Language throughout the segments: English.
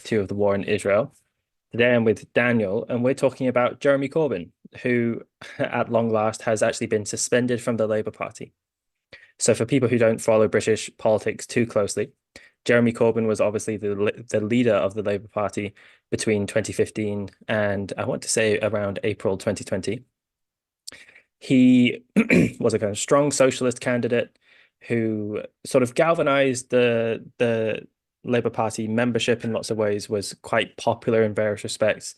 2022 of the war in Israel. Today I'm with Daniel, and we're talking about Jeremy Corbyn, who at long last has actually been suspended from the Labour Party. So for people who don't follow British politics too closely, Jeremy Corbyn was obviously the leader of the Labour Party between 2015 and I want to say around April 2020. He was a kind of strong socialist candidate who sort of galvanized the Labour Party membership in lots of ways, was quite popular in various respects,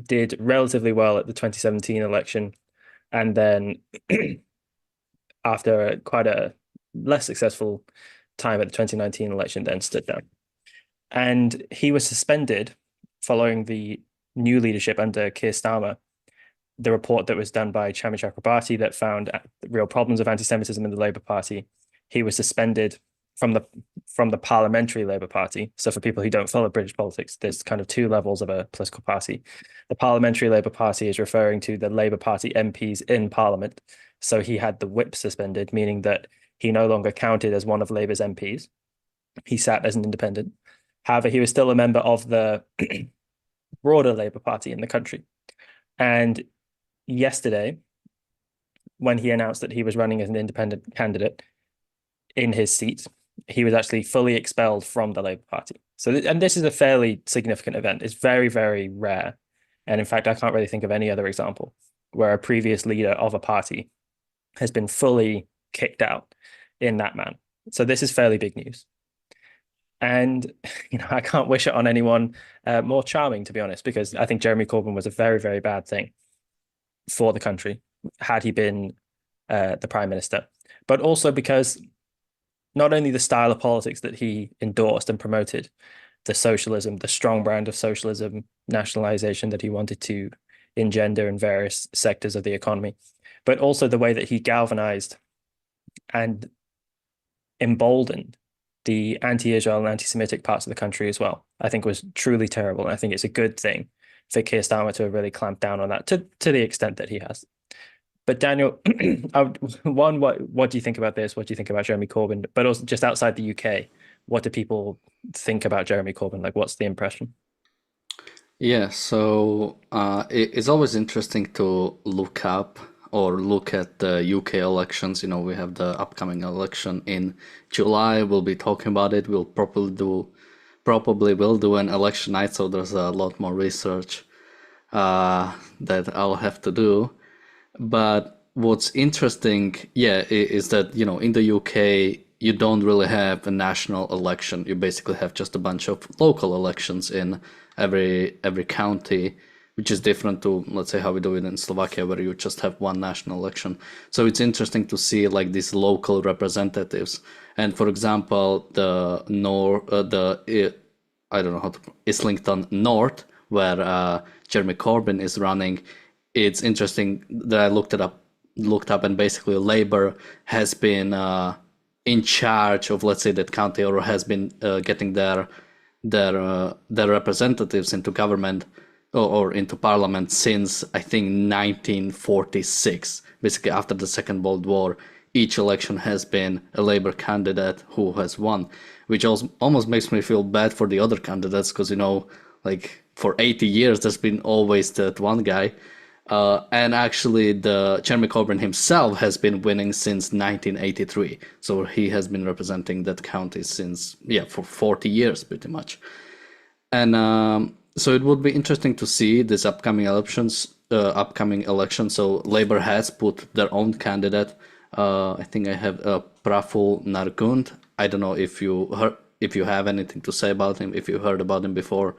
did relatively well at the 2017 election, and then after quite a less successful time at the 2019 election, then stood down. And he was suspended following the new leadership under Keir Starmer. The report that was done by Chami Chakrabarti that found real problems of anti-Semitism in the Labour Party. He was suspended from the parliamentary Labour Party. So for people who don't follow British politics, there's kind of two levels of a political party. The parliamentary Labour Party is referring to the Labour Party MPs in Parliament. So he had the whip suspended, meaning that he no longer counted as one of Labour's MPs. He sat as an independent. However, he was still a member of the broader Labour Party in the country. And yesterday, when he announced that he was running as an independent candidate in his seat, he was actually fully expelled from the Labour Party. So, and this is a fairly significant event. It's very, very rare. And in fact, I can't really think of any other example where a previous leader of a party has been fully kicked out in that manner. So this is fairly big news. And, I can't wish it on anyone more charming, to be honest, because I think Jeremy Corbyn was a very, very bad thing for the country had he been the prime minister, but also because not only the style of politics that he endorsed and promoted, the socialism, the strong brand of socialism, nationalization that he wanted to engender in various sectors of the economy, but also the way that he galvanized and emboldened the anti-Israel and anti-Semitic parts of the country as well, I think was truly terrible. And I think it's a good thing for Keir Starmer to have really clamped down on that to the extent that he has. But Daniel, what do you think about this? What do you think about Jeremy Corbyn? But also just outside the UK, what do people think about Jeremy Corbyn? Like, what's the impression? Yeah, so it's always interesting to look up or look at the UK elections. We have the upcoming election in July. We'll be talking about it. We'll probably will do an election night, so there's a lot more research that I'll have to do. But what's interesting, yeah, is that, in the UK, you don't really have a national election. You basically have just a bunch of local elections in every county, which is different to, let's say, how we do it in Slovakia, where you just have one national election. So it's interesting to see like these local representatives. And for example, I don't know how to, Islington North, where Jeremy Corbyn is running. It's interesting that I looked up, and basically Labour has been in charge of, let's say, that county, or has been getting their representatives into government or into parliament since I think 1946. Basically, after the Second World War, each election has been a Labour candidate who has won, which also almost makes me feel bad for the other candidates because like for 80 years there's been always that one guy. And actually, the Jeremy Corbyn himself has been winning since 1983. So he has been representing that county for 40 years, pretty much. And so it would be interesting to see this upcoming elections. So Labour has put their own candidate. I think I have Praful Nargund. I don't know if you have anything to say about him, if you heard about him before.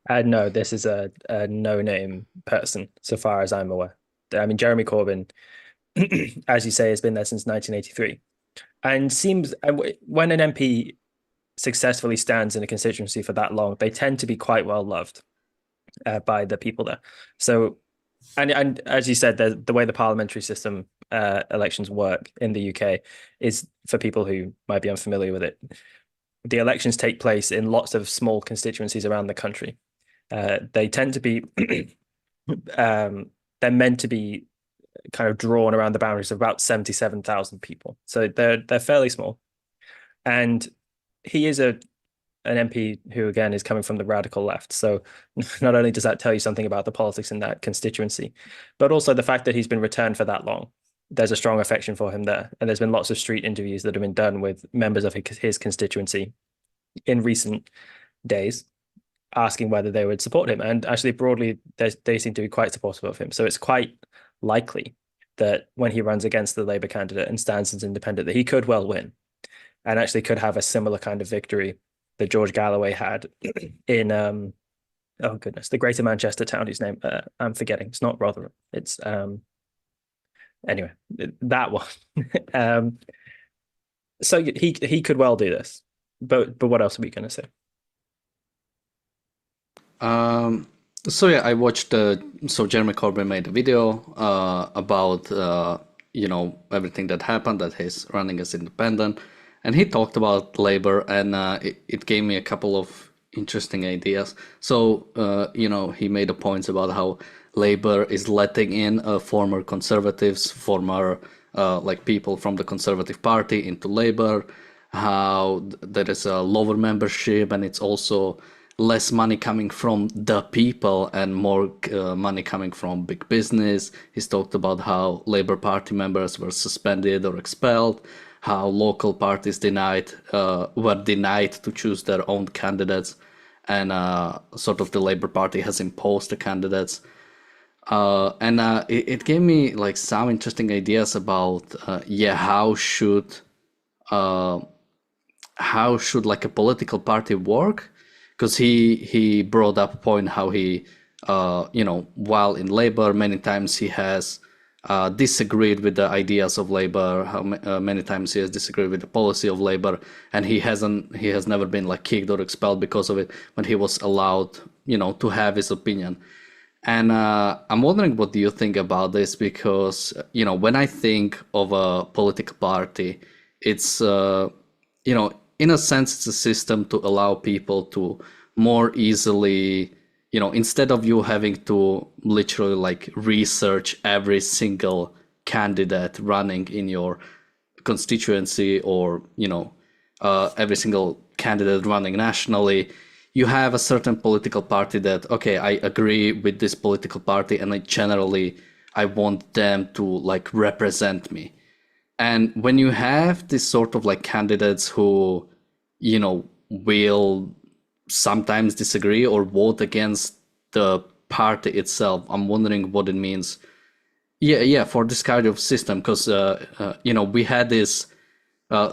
No, this is a no-name person, so far as I'm aware. I mean, Jeremy Corbyn, as you say, has been there since 1983, and seems when an MP successfully stands in a constituency for that long, they tend to be quite well loved by the people there. So, and as you said, the way the parliamentary system elections work in the UK is, for people who might be unfamiliar with it, the elections take place in lots of small constituencies around the country. They tend to be they're meant to be kind of drawn around the boundaries of about 77,000 people. So they're fairly small. And he is a an MP who, again, is coming from the radical left. So not only does that tell you something about the politics in that constituency, but also the fact that he's been returned for that long. There's a strong affection for him there. And there's been lots of street interviews that have been done with members of his constituency in recent days, asking whether they would support him. And actually, broadly, they seem to be quite supportive of him. So it's quite likely that when he runs against the Labour candidate and stands as independent, that he could well win and actually could have a similar kind of victory that George Galloway had in, oh goodness, the Greater Manchester town whose name I'm forgetting. It's not Rotherham. It's anyway, that one. So he could well do this. But what else are we going to say? So yeah, I watched. So Jeremy Corbyn made a video about everything that happened, that he's running as independent, and he talked about Labour, and it gave me a couple of interesting ideas. So he made a point about how Labour is letting in former Conservatives, former like people from the Conservative Party into Labour, how there is a lower membership, and it's also less money coming from the people and more money coming from big business. He's talked about how Labour Party members were suspended or expelled, how local parties were denied to choose their own candidates, and sort of the Labour Party has imposed the candidates. And it gave me like some interesting ideas about how should like a political party work, because he brought up a point how he while in Labour many times he has disagreed with the ideas of Labour, how many times he has disagreed with the policy of Labour, and he has never been like kicked or expelled because of it, but he was allowed to have his opinion. And I'm wondering, what do you think about this? Because when I think of a political party, it's in a sense, it's a system to allow people to more easily, instead of you having to literally like research every single candidate running in your constituency, or, every single candidate running nationally, you have a certain political party that, okay, I agree with this political party and I want them to like represent me. And when you have this sort of like candidates who, will sometimes disagree or vote against the party itself, I'm wondering what it means. Yeah, for this kind of system, because, we had this,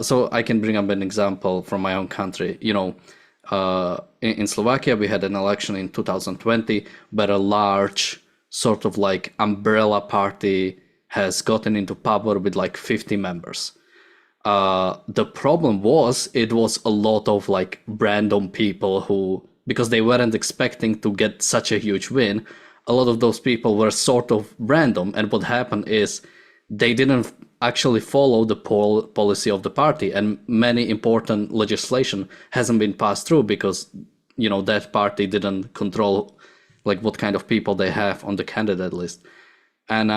so I can bring up an example from my own country. In Slovakia, we had an election in 2020 where a large sort of like umbrella party has gotten into power with like 50 members. The problem was, it was a lot of like random people who, because they weren't expecting to get such a huge win, a lot of those people were sort of random. And what happened is they didn't actually follow the policy of the party, and many important legislation hasn't been passed through because that party didn't control like what kind of people they have on the candidate list. And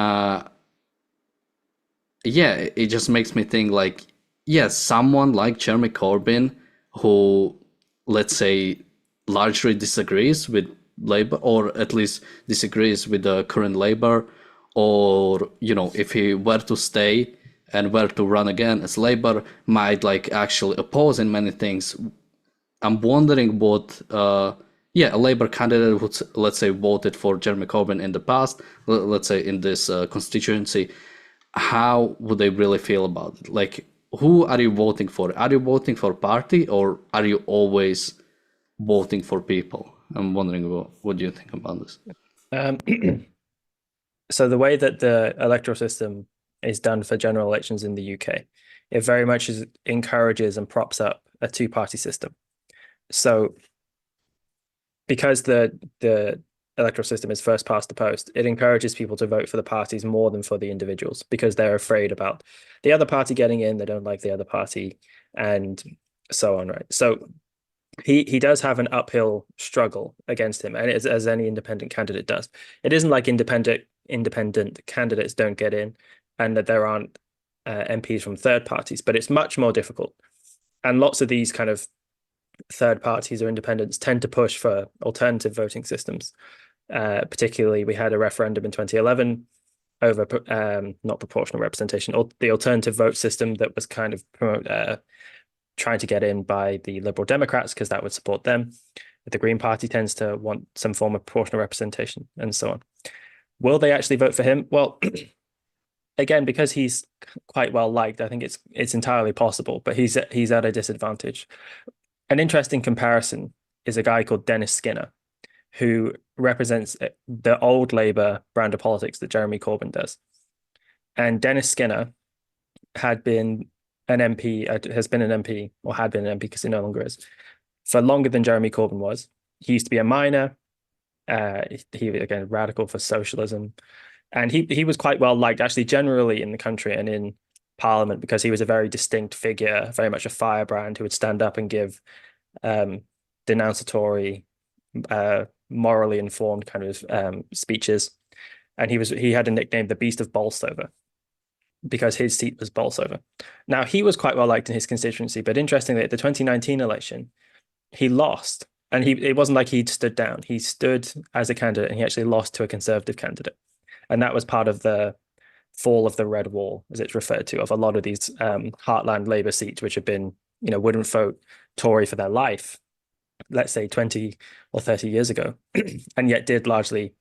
it just makes me think like, yes, someone like Jeremy Corbyn, who, let's say, largely disagrees with Labour, or at least disagrees with the current Labour, or if he were to stay and were to run again as Labour, might like actually oppose in many things. I'm wondering what a Labour candidate who, let's say, voted for Jeremy Corbyn in the past, let's say in this constituency, how would they really feel about it? Like, who are you voting for? Are you voting for party, or are you always voting for people? I'm wondering what do you think about this? So the way that the electoral system is done for general elections in the UK, it very much encourages and props up a two-party system. So because the electoral system is first past the post, it encourages people to vote for the parties more than for the individuals, because they're afraid about the other party getting in, they don't like the other party, and so on, right? So he does have an uphill struggle against him, and as any independent candidate does. It isn't like independent candidates don't get in and that there aren't MPs from third parties, but it's much more difficult. And lots of these kind of third parties or independents tend to push for alternative voting systems. Particularly, we had a referendum in 2011 over not proportional representation, or the alternative vote system that was kind of trying to get in by the Liberal Democrats because that would support them. The Green Party tends to want some form of proportional representation and so on. Will they actually vote for him? Well, again, because he's quite well liked, I think it's entirely possible, but he's at a disadvantage. An interesting comparison is a guy called Dennis Skinner, who represents the old Labour brand of politics that Jeremy Corbyn does. And Dennis Skinner had been an MP, has been an MP, or had been an MP because he no longer is, for longer than Jeremy Corbyn was. He used to be a miner. He again radical for socialism, and he was quite well liked actually generally in the country and in Parliament because he was a very distinct figure, very much a firebrand who would stand up and give denouncatory, morally informed kind of speeches. And he had a nickname, the Beast of Bolsover, because his seat was Bolsover. Now, he was quite well liked in his constituency, but interestingly, at the 2019 election, he lost. And it wasn't like he'd stood down. He stood as a candidate and he actually lost to a Conservative candidate. And that was part of the fall of the Red Wall, as it's referred to, of a lot of these heartland Labour seats, which have been, wouldn't vote Tory for their life, let's say 20 or 30 years ago, and yet did largely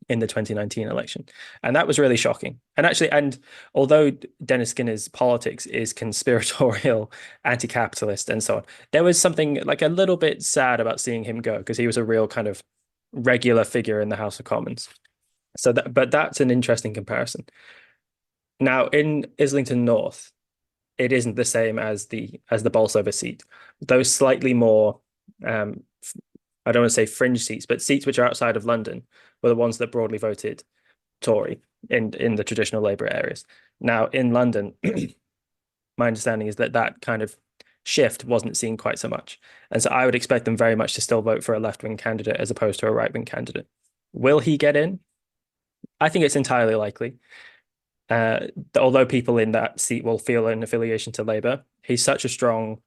in the 2019 election. And that was really shocking. And although Dennis Skinner's politics is conspiratorial, anti-capitalist, and so on, there was something like a little bit sad about seeing him go because he was a real kind of regular figure in the House of Commons. But that's an interesting comparison. Now, in Islington North, it isn't the same as the Bolsover seat. Those slightly more, I don't want to say fringe seats, but seats which are outside of London were the ones that broadly voted Tory in the traditional Labour areas. Now, in London, my understanding is that kind of shift wasn't seen quite so much. And so I would expect them very much to still vote for a left-wing candidate as opposed to a right-wing candidate. Will he get in? I think it's entirely likely. Although people in that seat will feel an affiliation to Labour, he's such a strong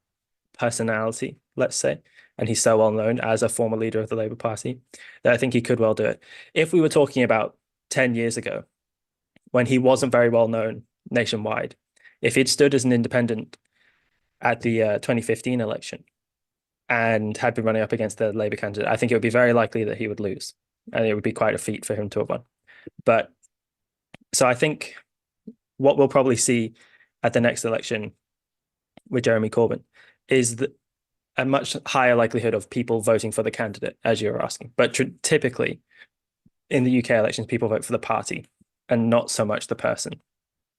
personality, let's say, and he's so well known as a former leader of the Labour Party that I think he could well do it. If we were talking about 10 years ago, when he wasn't very well known nationwide, if he'd stood as an independent at the 2015 election and had been running up against the Labour candidate, I think it would be very likely that he would lose, and it would be quite a feat for him to have won. But so I think what we'll probably see at the next election with Jeremy Corbyn is a much higher likelihood of people voting for the candidate, as you're asking. But typically, in the UK elections, people vote for the party and not so much the person,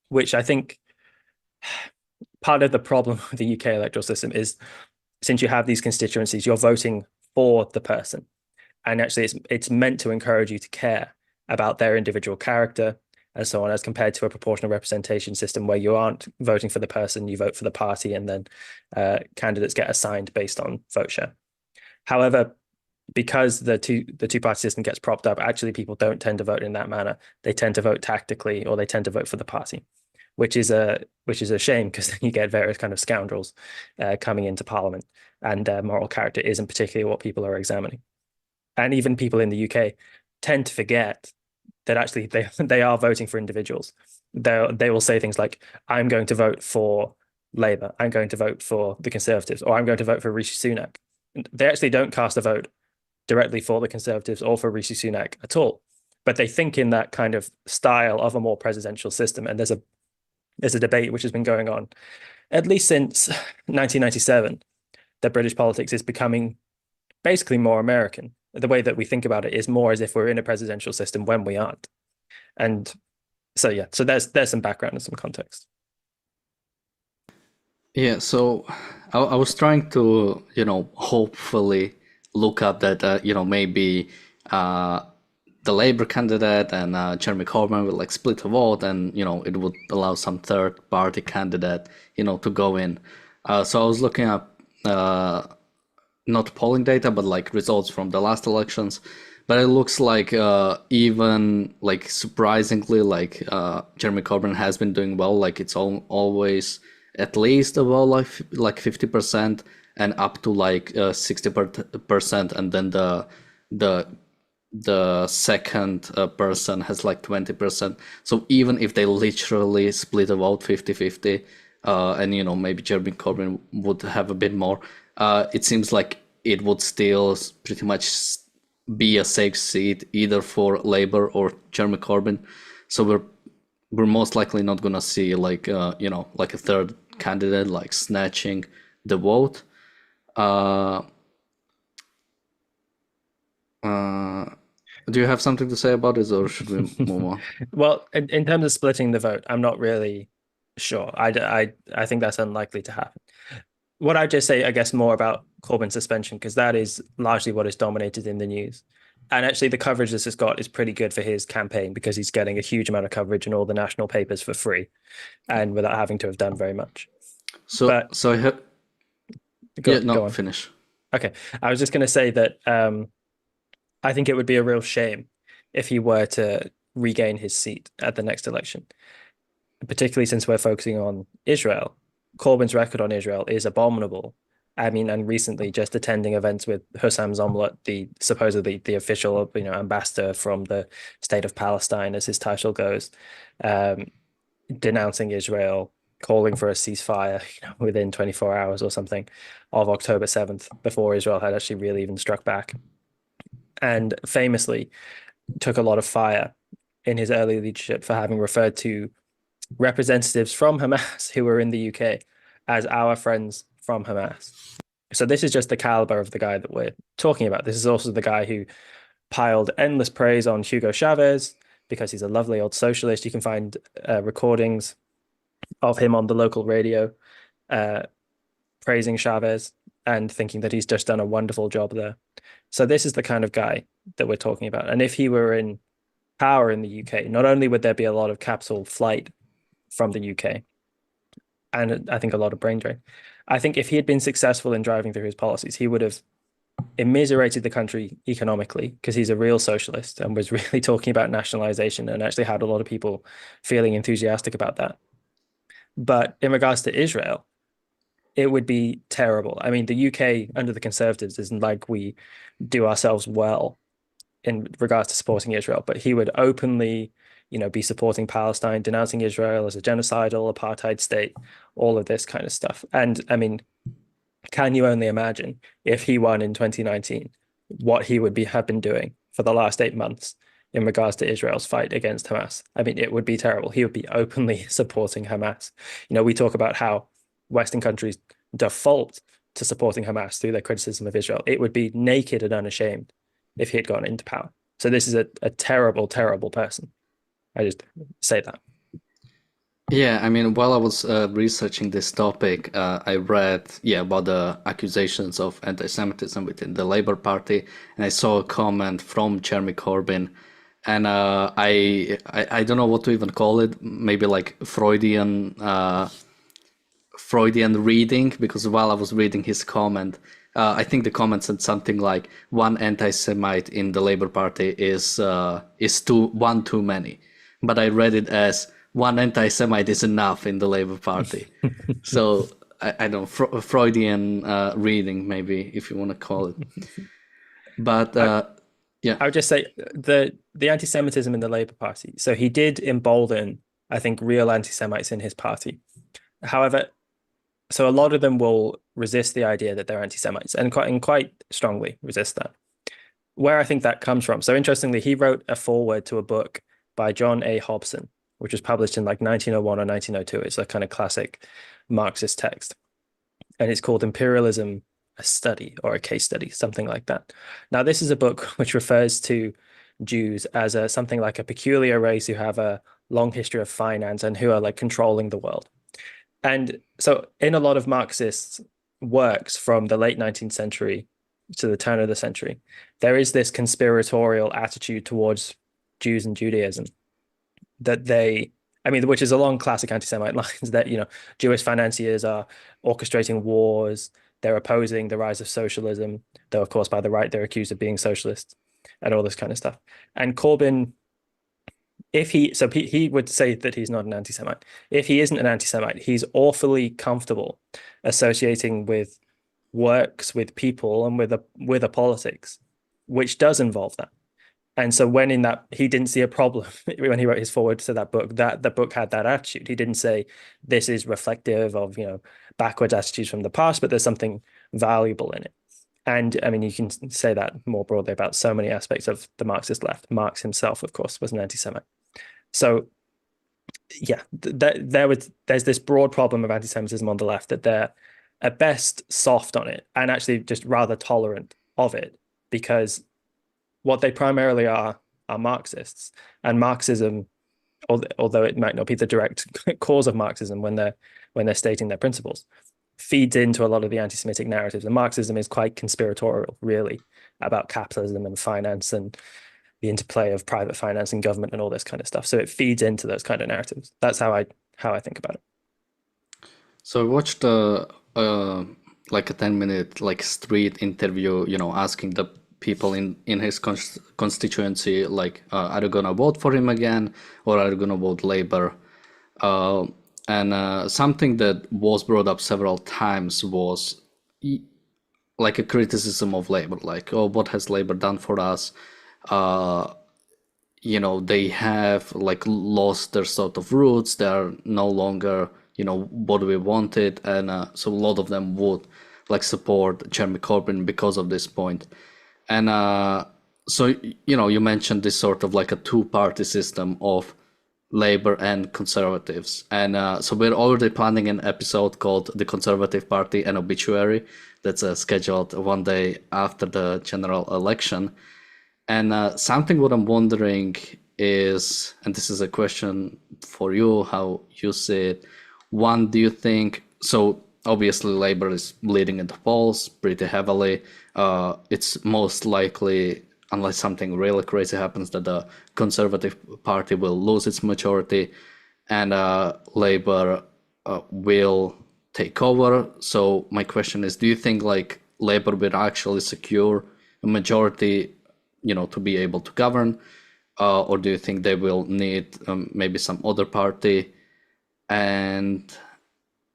which I think part of the problem with the UK electoral system is since you have these constituencies, you're voting for the person. And actually, it's meant to encourage you to care about their individual character and so on, as compared to a proportional representation system where you aren't voting for the person, you vote for the party, and then candidates get assigned based on vote share. However, because the two-party system gets propped up, actually people don't tend to vote in that manner. They tend to vote tactically, or they tend to vote for the party, which is a shame because then you get various kind of scoundrels coming into Parliament, and moral character isn't particularly what people are examining. And even people in the UK tend to forget that actually they are voting for individuals. They will say things like, I'm going to vote for Labour, I'm going to vote for the Conservatives, or I'm going to vote for Rishi Sunak. They actually don't cast a vote directly for the Conservatives or for Rishi Sunak at all. But they think in that kind of style of a more presidential system. And there's a debate which has been going on at least since 1997 that British politics is becoming basically more American. The way that we think about it is more as if we're in a presidential system when we aren't. And so there's some background and some context. Yeah, so I was trying to, hopefully look up that, maybe the Labour candidate and Jeremy Corbyn will split a vote, and, it would allow some third party candidate, to go in. So I was looking up not polling data, but results from the last elections. But it looks like even surprisingly, Jeremy Corbyn has been doing well. It's always at least above 50%. and up to like 60%, and then the the second person has like 20%. So even if they literally split the vote 50-50, and maybe Jeremy Corbyn would have a bit more, it seems like it would still pretty much be a safe seat either for Labour or Jeremy Corbyn. So we're most likely not gonna see like like a third candidate like snatching the vote. Do you have something to say about this, or should we move on? Well, in terms of splitting the vote, I'm not really sure. I think that's unlikely to happen. What I just say, I guess, more about Corbyn's suspension, because that is largely what is dominated in the news. And actually, the coverage this has got is pretty good for his campaign because he's getting a huge amount of coverage in all the national papers for free and without having to have done very much. So But so I have go on. finish. Okay. I was just going to say that I think it would be a real shame if he were to regain his seat at the next election, particularly since we're focusing on Israel. Corbyn's record on Israel is abominable. I mean, and recently just attending events with Hussam Zomlot, the supposedly the official, ambassador from the state of Palestine, as his title goes, um, denouncing Israel, calling for a ceasefire, within 24 hours or something of October 7th, before Israel had actually really even struck back. And famously took a lot of fire in his early leadership for having referred to representatives from Hamas who were in the UK as our friends from Hamas. So this is just the caliber of the guy that we're talking about. This is also the guy who piled endless praise on Hugo Chavez because he's a lovely old socialist. You can find recordings of him on the local radio praising Chavez and thinking that he's just done a wonderful job there. So this is the kind of guy that we're talking about. And if he were in power in the UK, not only would there be a lot of capital flight from the UK, and I think a lot of brain drain, I think if he had been successful in driving through his policies, he would have immiserated the country economically because he's a real socialist and was really talking about nationalization and actually had a lot of people feeling enthusiastic about that. But in regards to Israel, it would be terrible. I mean, the UK under the Conservatives isn't like we do ourselves well in regards to supporting Israel, but he would openly, be supporting Palestine, denouncing Israel as a genocidal apartheid state, all of this kind of stuff. And I mean, can you only imagine if he won in 2019, what he would have been doing for the last 8 months in regards to Israel's fight against Hamas? I mean, it would be terrible. He would be openly supporting Hamas. We talk about how Western countries default to supporting Hamas through their criticism of Israel. It would be naked and unashamed if he had gone into power. So this is a terrible, terrible person. I just say that. Yeah, I mean, while I was researching this topic, I read about the accusations of anti-Semitism within the Labour Party, and I saw a comment from Jeremy Corbyn, and I don't know what to even call it, maybe like Freudian reading, because while I was reading his comment, I think the comment said something like one anti-Semite in the Labour Party is one too many, but I read it as one anti-Semite is enough in the Labour Party. So I don't know, Freudian reading, maybe, if you want to call it. But yeah, I would just say the anti-Semitism in the Labour Party. So he did embolden, I think, real anti-Semites in his party. However, so a lot of them will resist the idea that they're anti-Semites and quite strongly resist that. Where I think that comes from. So interestingly, he wrote a foreword to a book by John A. Hobson, which was published in like 1901 or 1902. It's a kind of classic Marxist text. And it's called Imperialism, a Study or a Case Study, something like that. Now, this is a book which refers to Jews as something like a peculiar race who have a long history of finance and who are like controlling the world. And so in a lot of Marxist works from the late 19th century to the turn of the century, there is this conspiratorial attitude towards Jews and Judaism that which is along classic anti-Semite lines that, Jewish financiers are orchestrating wars, they're opposing the rise of socialism, though, of course, by the right, they're accused of being socialists and all this kind of stuff. And Corbyn, he would say that he's not an anti-Semite. If he isn't an anti-Semite, he's awfully comfortable associating with works with people and with a politics, which does involve that. And so when in that he didn't see a problem when he wrote his foreword to that book, that the book had that attitude. He didn't say this is reflective of, backwards attitudes from the past, but there's something valuable in it. And I mean, you can say that more broadly about so many aspects of the Marxist left. Marx himself, of course, was an anti-Semite. So yeah, there's this broad problem of anti-Semitism on the left that they're at best soft on it and actually just rather tolerant of it, because what they primarily are Marxists, and Marxism, although it might not be the direct cause of Marxism when they're stating their principles, feeds into a lot of the anti-Semitic narratives. And Marxism is quite conspiratorial, really, about capitalism and finance and the interplay of private finance and government and all this kind of stuff. So it feeds into those kind of narratives. That's how I think about it. So I watched like a 10-minute like street interview, asking the people in his constituency, like, are you gonna vote for him again, or are you gonna vote Labour? And something that was brought up several times was like a criticism of Labour, like, oh, what has Labour done for us? They have like lost their sort of roots. They are no longer, what we wanted, and so a lot of them would like support Jeremy Corbyn because of this point. And so you mentioned this sort of like a two-party system of Labour and Conservatives, and so we're already planning an episode called "The Conservative Party and Obituary" that's scheduled one day after the general election. And something what I'm wondering is, and this is a question for you, how you see it. One, do you think, so obviously Labour is leading in the polls pretty heavily. It's most likely, unless something really crazy happens, that the Conservative Party will lose its majority and Labour will take over. So my question is, do you think like Labour will actually secure a majority, to be able to govern, or do you think they will need maybe some other party? And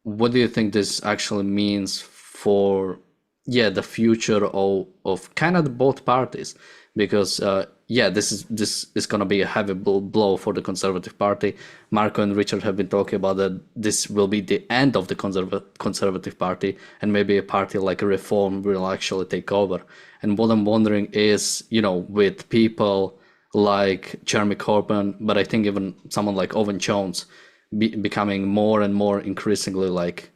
what do you think this actually means for the future of kind of both parties? Because this is going to be a heavy blow for the Conservative Party. Marco and Richard have been talking about that this will be the end of the Conservative Party, and maybe a party like a Reform will actually take over. And what I'm wondering is, with people like Jeremy Corbyn, but I think even someone like Owen Jones becoming more and more increasingly like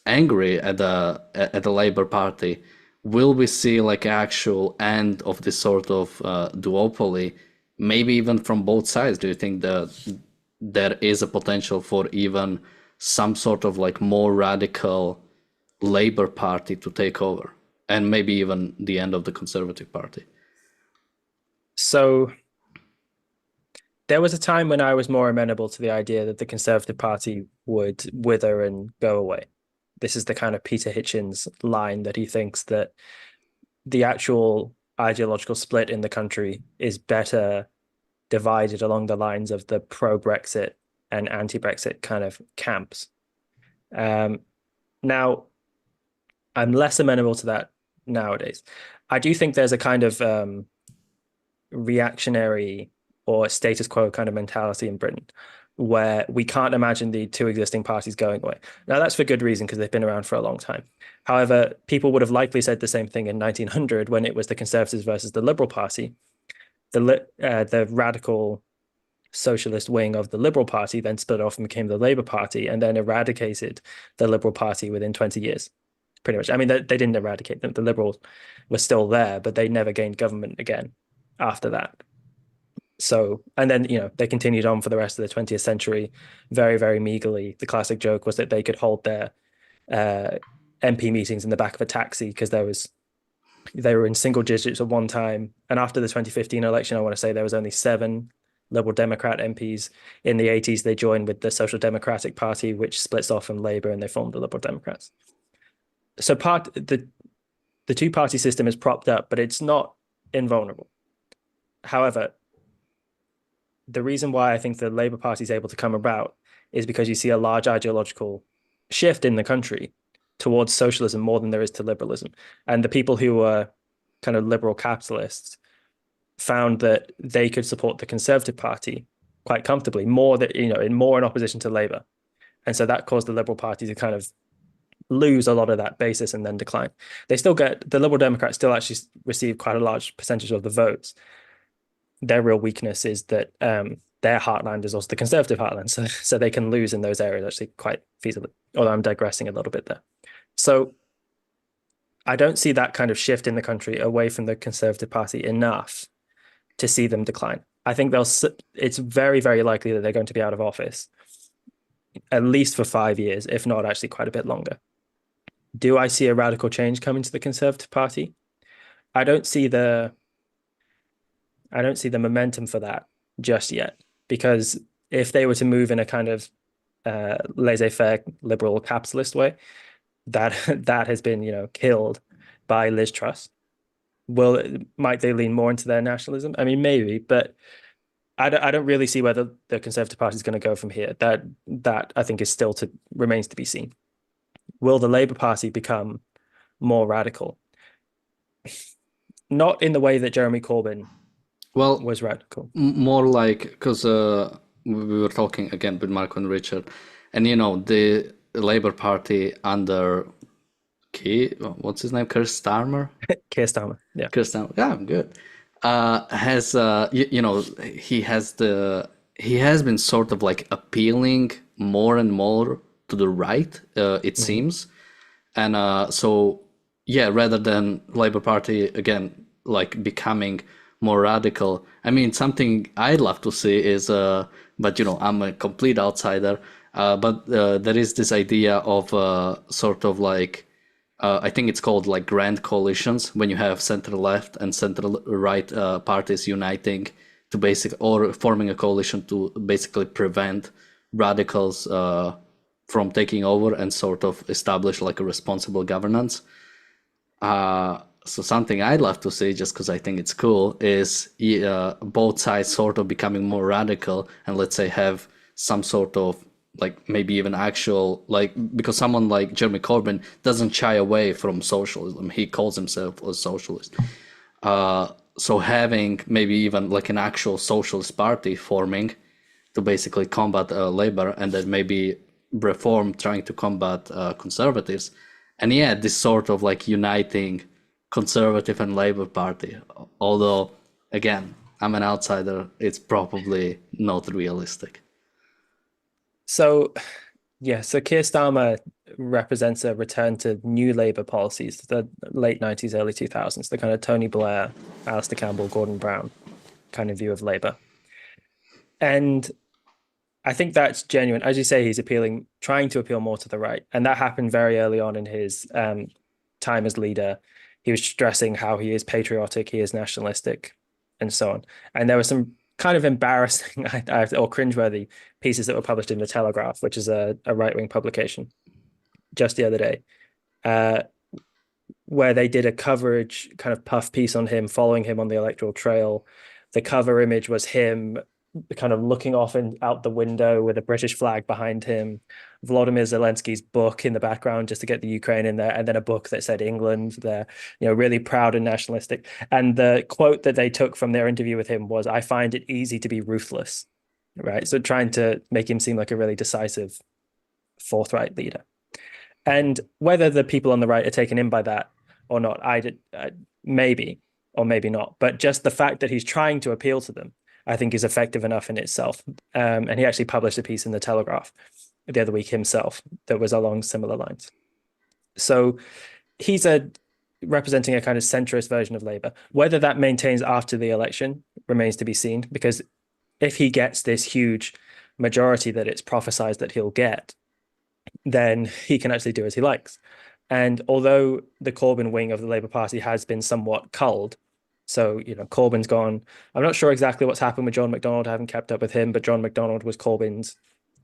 angry at the Labour Party, will we see like actual end of this sort of duopoly, maybe even from both sides? Do you think that there is a potential for even some sort of like more radical Labour Party to take over, and maybe even the end of the Conservative Party? So there was a time when I was more amenable to the idea that the Conservative Party would wither and go away. This is the kind of Peter Hitchens line that he thinks that the actual ideological split in the country is better divided along the lines of the pro-Brexit and anti-Brexit kind of camps. Now, I'm less amenable to that nowadays. I do think there's a kind of reactionary or status quo kind of mentality in Britain where we can't imagine the two existing parties going away. Now, that's for good reason, because they've been around for a long time. However, people would have likely said the same thing in 1900 when it was the Conservatives versus the Liberal Party. The radical socialist wing of the Liberal Party then split off and became the Labour Party, and then eradicated the Liberal Party within 20 years, pretty much. I mean, they didn't eradicate them. The Liberals were still there, but they never gained government again after that. So, and then, they continued on for the rest of the 20th century very, very meagerly. The classic joke was that they could hold their MP meetings in the back of a taxi because they were in single digits at one time. And after the 2015 election, I want to say there was only 7 Liberal Democrat MPs. In the 80s, they joined with the Social Democratic Party, which splits off from Labour, and they formed the Liberal Democrats. So the two-party system is propped up, but it's not invulnerable. However, the reason why I think the Labour Party is able to come about is because you see a large ideological shift in the country towards socialism more than there is to liberalism. And the people who were kind of liberal capitalists found that they could support the Conservative Party quite comfortably, more that, more in opposition to Labour. And so that caused the Liberal Party to kind of lose a lot of that basis and then decline. They still get the Liberal Democrats still actually receive quite a large percentage of the votes. Their real weakness is that their heartland is also the Conservative heartland, so they can lose in those areas actually quite feasibly. Although I'm digressing a little bit there. So I don't see that kind of shift in the country away from the Conservative Party enough to see them decline. I think it's very, very likely that they're going to be out of office at least for 5 years, if not actually quite a bit longer. Do I see a radical change coming to the Conservative Party? I don't see the momentum for that just yet, because if they were to move in a kind of laissez-faire liberal capitalist way, that has been killed by Liz Truss. Might they lean more into their nationalism? I mean, maybe, but I don't really see where the Conservative Party is going to go from here. That I think is still remains to be seen. Will the Labour Party become more radical? Not in the way that Jeremy Corbyn Well, was radical. more like because we were talking again with Marco and Richard, and the Labour Party under what's his name, Keir Starmer? Keir Starmer, yeah. Keir Starmer, yeah, I'm good. Has he has been sort of like appealing more and more to the right, it seems, and so yeah, rather than Labour Party again like becoming more radical. I mean, something I'd love to see is, but I'm a complete outsider. But there is this idea of sort of like, I think it's called like grand coalitions, when you have center left and center right parties uniting to or forming a coalition to basically prevent radicals from taking over and sort of establish like a responsible governance. So something I'd love to see, just because I think it's cool, is both sides sort of becoming more radical and let's say have some sort of like maybe even actual, like, because someone like Jeremy Corbyn doesn't shy away from socialism. He calls himself a socialist. So having maybe even like an actual socialist party forming to basically combat Labour, and then maybe Reform trying to combat conservatives. And yeah, this sort of like uniting Conservative and Labour Party. Although, again, I'm an outsider, it's probably not realistic. So, yeah, so Keir Starmer represents a return to new Labour policies, the late 90s, early 2000s, the kind of Tony Blair, Alistair Campbell, Gordon Brown kind of view of Labour. And I think that's genuine. As you say, he's trying to appeal more to the right. And that happened very early on in his time as leader. He was stressing how he is patriotic, he is nationalistic, and so on. And there were some kind of embarrassing or cringeworthy pieces that were published in The Telegraph, which is a right-wing publication, just the other day, where they did a coverage kind of puff piece on him, following him on the electoral trail. The cover image was him kind of looking off and out the window with a British flag behind him, Volodymyr Zelensky's book in the background just to get the Ukraine in there, and then a book that said England there, really proud and nationalistic. And the quote that they took from their interview with him was, "I find it easy to be ruthless," right? So trying to make him seem like a really decisive, forthright leader. And whether the people on the right are taken in by that or not, maybe or maybe not. But just the fact that he's trying to appeal to them, I think, is effective enough in itself. And he actually published a piece in The Telegraph the other week himself that was along similar lines. So he's representing a kind of centrist version of Labour. Whether that maintains after the election remains to be seen, because if he gets this huge majority that it's prophesized that he'll get, then he can actually do as he likes. And although the Corbyn wing of the Labour Party has been somewhat culled, so, Corbyn's gone. I'm not sure exactly what's happened with John McDonnell. I haven't kept up with him, but John McDonnell was Corbyn's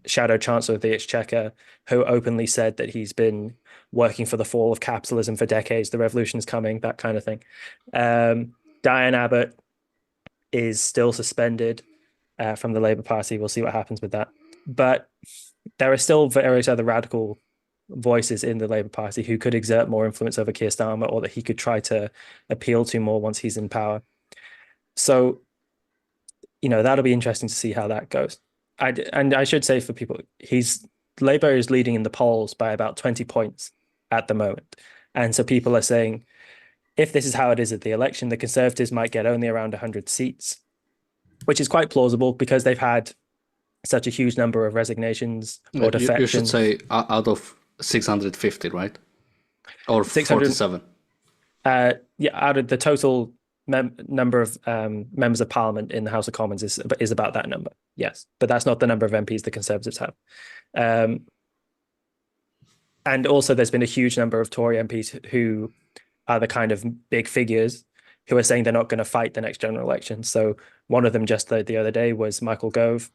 shadow chancellor of the Exchequer, who openly said that he's been working for the fall of capitalism for decades. The revolution's coming, that kind of thing. Diane Abbott is still suspended from the Labour Party. We'll see what happens with that. But there are still various other radical voices in the Labour Party who could exert more influence over Keir Starmer, or that he could try to appeal to more once he's in power. So, that'll be interesting to see how that goes. And I should say for people, Labour is leading in the polls by about 20 points at the moment. And so people are saying, if this is how it is at the election, the Conservatives might get only around 100 seats, which is quite plausible because they've had such a huge number of resignations or You should defections. say out of 650, right? Or 600, 47. yeah, out of the total number of members of Parliament in the House of Commons is about that number. Yes, but that's not the number of MPs the Conservatives have. And also, there's been a huge number of Tory MPs who are the kind of big figures who are saying they're not going to fight the next general election. So one of them just the other day was Michael Gove.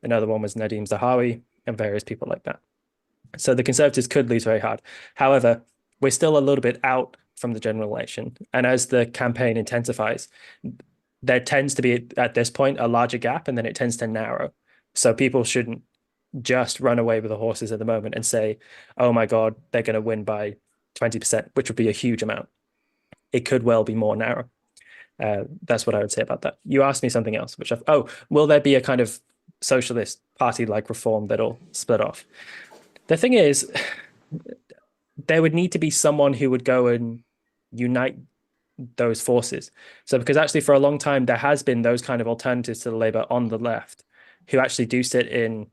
Another one was Nadeem Zahawi and various people like that. So the Conservatives could lose very hard. However, we're still a little bit out from the general election. And as the campaign intensifies, there tends to be, at this point, a larger gap, and then it tends to narrow. So people shouldn't just run away with the horses at the moment and say, oh my God, they're going to win by 20%, which would be a huge amount. It could well be more narrow. That's what I would say about that. You asked me something else, will there be a kind of socialist party-like reform that'll split off? The thing is, there would need to be someone who would go and unite those forces. So, because actually for a long time, there has been those kind of alternatives to the Labour on the left who actually do sit in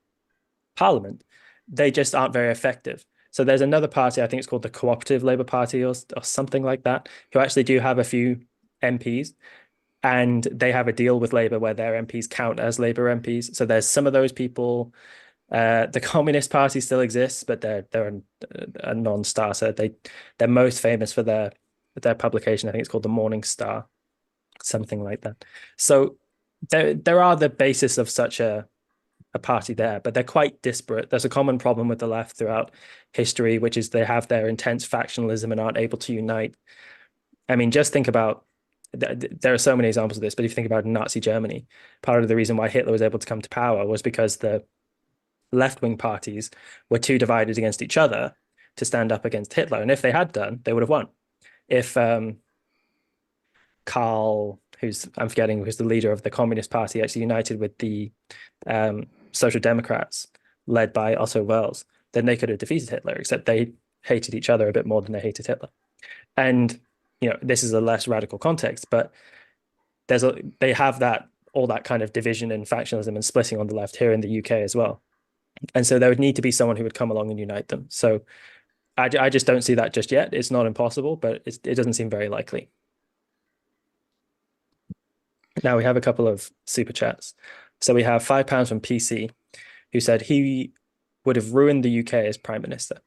Parliament. They just aren't very effective. So there's another party, I think it's called the Cooperative Labour Party or something like that, who actually do have a few MPs, and they have a deal with Labour where their MPs count as Labour MPs. So there's some of those people. The Communist Party still exists, but they're a non-starter. They're most famous for their publication. I think it's called the Morning Star, something like that. So there are the basis of such a party there, but they're quite disparate. There's a common problem with the left throughout history, which is they have their intense factionalism and aren't able to unite. I mean, just think about, there are so many examples of this, but if you think about Nazi Germany, part of the reason why Hitler was able to come to power was because the left-wing parties were too divided against each other to stand up against Hitler. And if they had done, they would have won. If Karl, who's the leader of the Communist Party, actually united with the Social Democrats led by Otto Wels, then they could have defeated Hitler, except they hated each other a bit more than they hated Hitler. And this is a less radical context, but they have all that kind of division and factionalism and splitting on the left here in the UK as well. And so there would need to be someone who would come along and unite them. So I just don't see that just yet. It's not impossible, but it doesn't seem very likely. Now we have a couple of super chats. So we have £5 from PC, who said he would have ruined the UK as Prime Minister.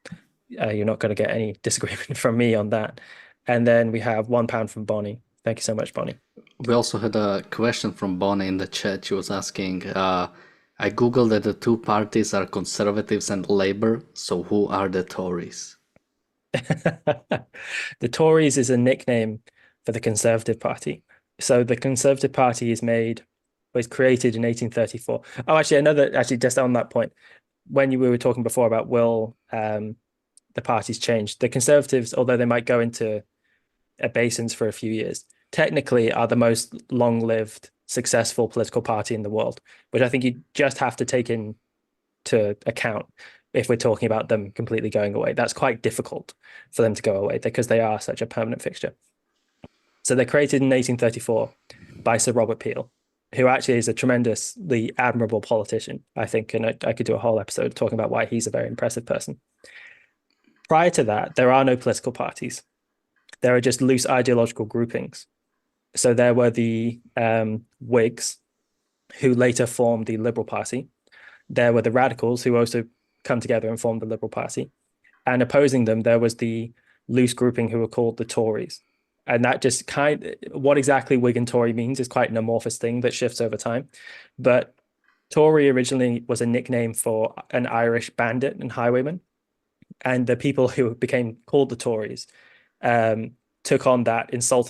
You're not going to get any disagreement from me on that. And then we have £1 from Bonnie. Thank you so much, Bonnie. We also had a question from Bonnie in the chat. She was asking, I googled that the two parties are Conservatives and Labour. So who are the Tories? The Tories is a nickname for the Conservative Party. So the Conservative Party was created in 1834. Oh, actually, just on that point, when we were talking before about will the parties change, the Conservatives, although they might go into obeisance for a few years, technically are the most long-lived, successful political party in the world, which I think you just have to take into account if we're talking about them completely going away. That's quite difficult for them to go away because they are such a permanent fixture. So they're created in 1834 by Sir Robert Peel, who actually is a tremendously admirable politician, I think, and I could do a whole episode talking about why he's a very impressive person. Prior to that, there are no political parties. There are just loose ideological groupings. So there were the Whigs, who later formed the Liberal Party. There were the Radicals, who also come together and formed the Liberal Party. And opposing them, there was the loose grouping who were called the Tories. And that just what exactly Whig and Tory means is quite an amorphous thing that shifts over time. But Tory originally was a nickname for an Irish bandit and highwayman. And the people who became called the Tories took on that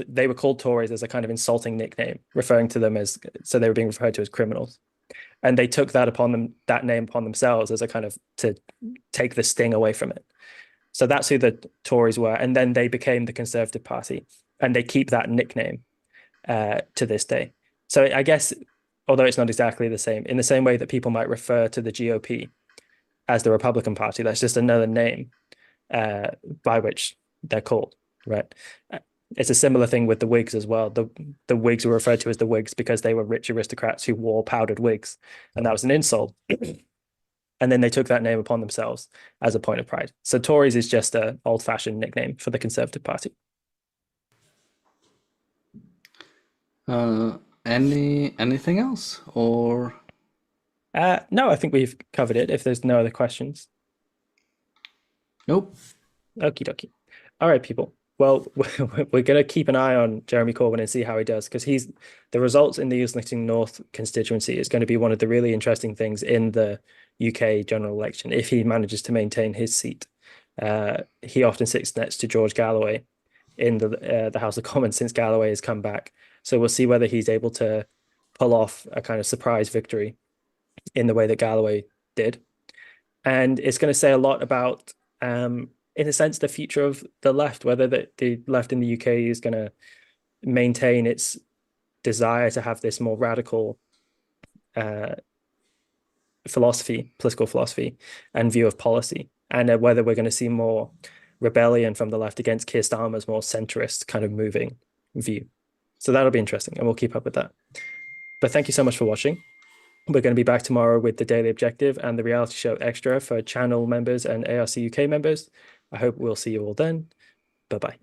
they were called Tories as a kind of insulting nickname, referring to them so they were being referred to as criminals. And they took that name upon themselves as a kind of to take the sting away from it. So that's who the Tories were, and then they became the Conservative Party, and they keep that nickname to this day. So I guess, although it's not exactly the same, in the same way that people might refer to the GOP as the Republican Party, that's just another name uh, by which they're called, right? It's a similar thing with the Whigs as well. The Whigs were referred to as the Whigs because they were rich aristocrats who wore powdered wigs, and that was an insult. And then they took that name upon themselves as a point of pride. So Tories is just an old-fashioned nickname for the Conservative Party. Anything else or No, I think we've covered it. If there's no other questions, nope? okie dokie. All right, people. Well, we're going to keep an eye on Jeremy Corbyn and see how he does, because the results in the Islington North constituency is going to be one of the really interesting things in the UK general election if he manages to maintain his seat. He often sits next to George Galloway in the House of Commons since Galloway has come back. So we'll see whether he's able to pull off a kind of surprise victory in the way that Galloway did. And it's going to say a lot about, in a sense, the future of the left, whether the left in the UK is going to maintain its desire to have this more radical political philosophy, and view of policy, and whether we're going to see more rebellion from the left against Keir Starmer's more centrist kind of moving view. So that'll be interesting, and we'll keep up with that. But thank you so much for watching. We're going to be back tomorrow with the Daily Objective and the reality show Extra for channel members and ARC UK members. I hope we'll see you all then. Bye-bye.